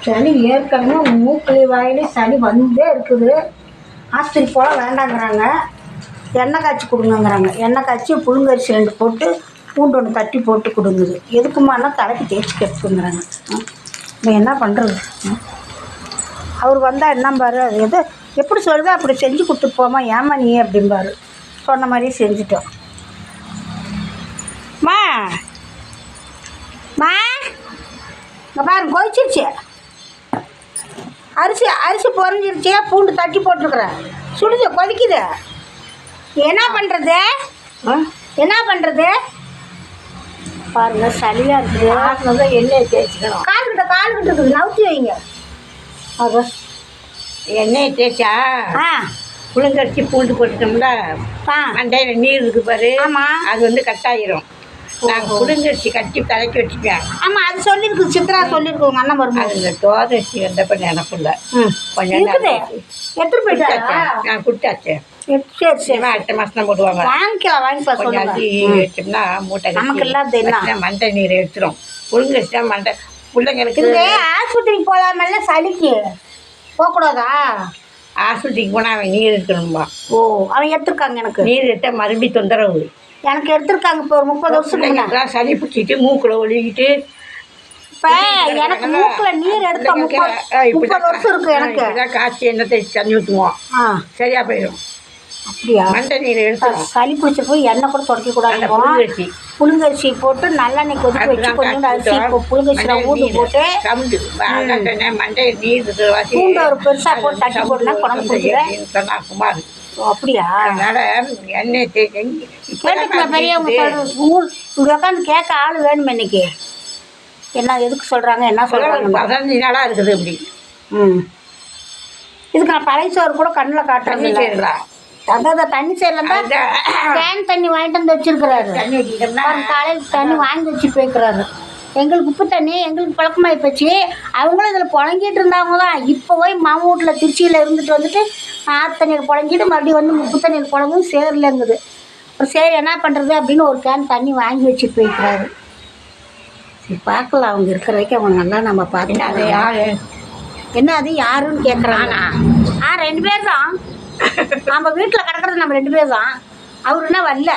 சளி ஏற்கனவே மூக்கிலே வாயிலே சளி வந்தே இருக்குது. ஆஸ்பத்திரி போல வேண்டாங்கிறாங்க. எண்ணெய் காய்ச்சி கொடுங்கங்கிறாங்க. எண்ணெய் காய்ச்சி புழுங்கரிசி 2 போட்டு பூண்டு 1 தட்டி போட்டு கொடுங்குது. எதுக்குமானா தலைக்கு தேய்ச்சி கெடுத்துங்கிறாங்க. நான் என்ன பண்ணுறது? அவர் வந்தால் என்னம்பாரு, அது எது எப்படி சொல்லுதோ அப்படி செஞ்சு கொடுத்துட்டு போமா, ஏமா நீ அப்படிம்பாரு. சொன்ன மாதிரியே செஞ்சுட்டோம். மா மா இங்கே பாருங்க, கொதிச்சிருச்சு. அரிசி பொறிஞ்சிருச்சு. பூண்டு தட்டி போட்டிருக்குறேன். சுடுது, கொதிக்குது. என்ன பண்ணுறது? என்ன பாருங்க, சளியாக இருக்குது. எண்ணெயை தேய்ச்சிக்கணும். கால் கிட்ட இருக்குது, நவுத்தி வைங்க. அது எண்ணெயை தேய்ச்சா புழுங்கரிசி பூண்டு போட்டுட்டோம்ல, மண்டையில் நீர் இருக்கு பாரு. ஆமாம், அது கட்டாயிரும். நாங்கள் புழுங்கரிசி கட்டி தலைக்கி வச்சுப்பேன். ஆமாம், அது சொல்லியிருக்கு. சித்ரா சொல்லியிருக்கு உங்கள் அண்ணன் வரும்போது. அதில் தோதரிசி வந்தப்போ நினப்பில்ல கொஞ்சம் எடுத்துட்டு போயிட்டாச்சா? நான் கொடுத்தாச்சு. சரி சரி, அடுத்த மாதம் தான் போடுவாங்க. வாங்கிக்கலாம். கொஞ்சம் அரிசி வச்சோம்னா மூட்டை நமக்கு இல்லாத என்ன மண்டை நீர் எடுத்துரும். புழுங்கரிசி தான் மண்டை பிள்ளைங்களுக்கு. ஆஸ்பத்திரிக்கு போகலாமல்ல, சளிக்கு போகக்கூடாதா? ஆஸ்பத்திரிக்கு போனால் அவன் நீர் எடுக்கணும்பா. ஓ, அவன் எடுத்துருக்காங்க. எனக்கு நீர் எடுத்தால் மறுபடியும் தொந்தரவு. எனக்கு எடுத்துருக்காங்க. இப்போ ஒரு 30 வருஷம் சளி பிடிச்சிட்டு மூக்கில் ஒழுகிட்டு. இப்போ எனக்கு மூக்கில் நீர் எடுத்த 30 வருஷம் இருக்குது. எனக்கு காய்ச்சி எண்ணெய் தேய்ச்சி தண்ணி ஊற்றுவோம், சரியாக போயிடும். அப்படியா? மண்டை நீர் எடுத்து சளி பிடிச்சப்போ எண்ணெய் கூட தொடக்கக்கூடாது. புழுங்கரிசி போட்டு நல்லெண்ணெய் கொதிக்க வச்சு கொஞ்சம் அரிசி புழுங்கரிசி ஊடு போட்டு மண்டை நீர் பூண்டு ஒரு பெருசாக போட்டு தட்டி போட்டுனா குழம்பு குடிக்கிறேன். குமார். அப்படியா? அதனால எண்ணெய் கேட்டுக்கல பெரியவங்க இப்படி உட்காந்து கேட்க ஆள் வேணும். இன்னைக்கு என்ன எதுக்கு சொல்கிறாங்க, என்ன சொல்கிறாங்க? 15 நாளாக இருக்குது இப்படி. இதுக்கு நான் பழைய சோறு கூட கண்ணில் காட்டுறேன். அதான் தண்ணி சேரலாம். கேன் தண்ணி வாங்கிட்டு வந்து வச்சிருக்கிறாரு. காலையில் தண்ணி வாங்கி வச்சுட்டு போய்க்கிறாரு. எங்களுக்கு உப்பு தண்ணி எங்களுக்கு பழக்கமாகி போச்சு. அவங்களும் இதில் புழங்கிட்டு இருந்தவங்க தான். இப்போ போய் மாமா வீட்டில் திருச்சியில் இருந்துட்டு வந்துட்டு ஆற்று தண்ணியில் புழங்கிட்டு மறுபடியும் உப்பு தண்ணியில் புழங்கும் சேரலங்குது. அப்புறம் சரி என்ன பண்ணுறது அப்படின்னு ஒரு கேன் தண்ணி வாங்கி வச்சுட்டு போய்க்கிறாரு. சரி பார்க்கலாம், அவங்க இருக்கிற வரைக்கும் அவங்க நல்லா நம்ம பார்த்து. அது யாரு என்ன அது யாருன்னு கேட்குறாங்க. 2 பேர் தான். நம்ம வீட்டில் கிடக்கிறது நம்ம 2 பேர் தான். அவருன்னா வரல.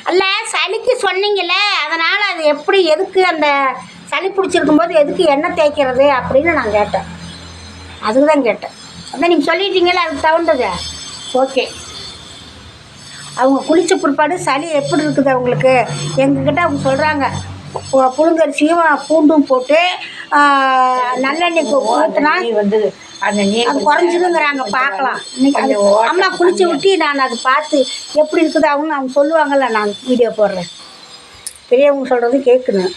அல்ல சளிக்கு சொன்னீங்கல்ல, அதனால் அது எப்படி எதுக்கு அந்த சளி பிடிச்சிருக்கும் போது எதுக்கு எண்ணெய் தேய்க்கிறது அப்படின்னு நான் கேட்டேன். அதுக்கு தான் கேட்டேன். அதான் நீங்கள் சொல்லிட்டீங்களே, அதுக்கு தகுந்தது. ஓகே. அவங்க குளிச்ச பிற்பாடு சளி எப்படி இருக்குது அவங்களுக்கு எங்ககிட்ட அவங்க சொல்கிறாங்க. புழுங்கரிசியும் பூண்டும் போட்டு நல்லெண்ணெய் ஊற்றினா அது குறைஞ்சிதுங்கிறாங்க. பார்க்கலாம். இன்னைக்கு அது அம்மா குளிச்சு விட்டு நான் அதை பார்த்து எப்படி இருக்குது அவங்க சொல்லுவாங்கள்ல, நான் வீடியோ போடுறேன். பெரியவங்க சொல்கிறது கேட்கணும்.